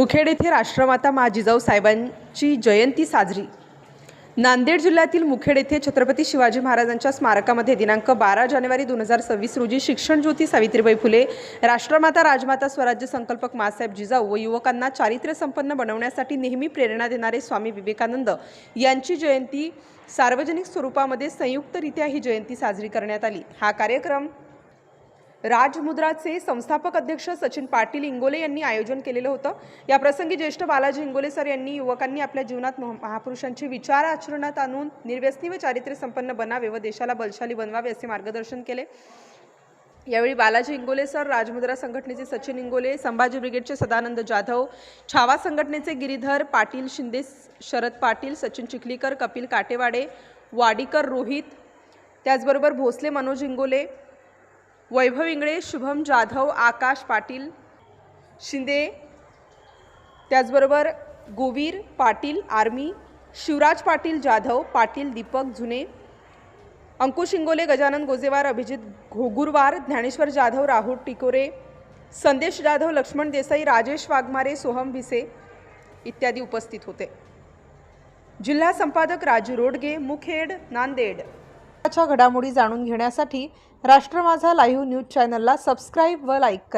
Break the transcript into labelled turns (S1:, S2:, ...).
S1: मुखेड येथे राष्ट्रमाता मा जिजाऊ साहेबांची जयंती साजरी। नांदेड जिल्ह्यातील मुखेड येथे छत्रपती शिवाजी महाराजांच्या स्मारकामध्ये दिनांक 12 जानेवारी 2026 रोजी शिक्षण ज्योती सावित्रीबाई फुले, राष्ट्रमाता राजमाता स्वराज्य संकल्पक मासाहेब जिजाऊ व युवकांना चारित्र्य संपन्न बनवण्यासाठी नेहमी प्रेरणा देणारे स्वामी विवेकानंद यांची जयंती सार्वजनिक स्वरूपामध्ये संयुक्तरित्या ही जयंती साजरी करण्यात आली। हा कार्यक्रम राजमुद्राचे संस्थापक अध्यक्ष सचिन पाटील इंगोले यांनी आयोजन केलेलं होतं। या प्रसंगी ज्येष्ठ बालाजी इंगोले सर यांनी युवकांनी आपल्या जीवनात महापुरुषांचे विचार आचरणात आणून निर्व्यसनी व चारित्र्य संपन्न बनावे व देशाला बलशाली बनवावे असे मार्गदर्शन केले। यावेळी बालाजी इंगोले सर, राजमुद्रा संघटनेचे सचिन इंगोले, संभाजी ब्रिगेडचे सदानंद जाधव, छावा संघटनेचे गिरीधर पाटील शिंदे, शरद पाटील, सचिन चिखलीकर, कपिल काटेवाडे, वाडीकर रोहित, त्याचबरोबर भोसले मनोज इंगोले, वैभव इंगळे, शुभम जाधव, आकाश पाटील शिंदे, त्याचबरोबर गोवीर पाटील आर्मी, शिवराज पाटील जाधव, पाटील दीपक जुने, अंकुश इंगोले, गजानन गोजेवार, अभिजित घोगुरवार, ज्ञानेश्वर जाधव, राहुल टिकोरे, संदेश जाधव, लक्ष्मण देसाई, राजेश वाघमारे, सोहम भिसे इत्यादी उपस्थित होते। जिल्हा संपादक राजू रोडगे, मुखेड, नांदेड। घडामोडी जाणून घेण्यासाठी राष्ट्र माझा लाईव्ह न्यूज चॅनलला सबस्क्राईब व लाईक करा।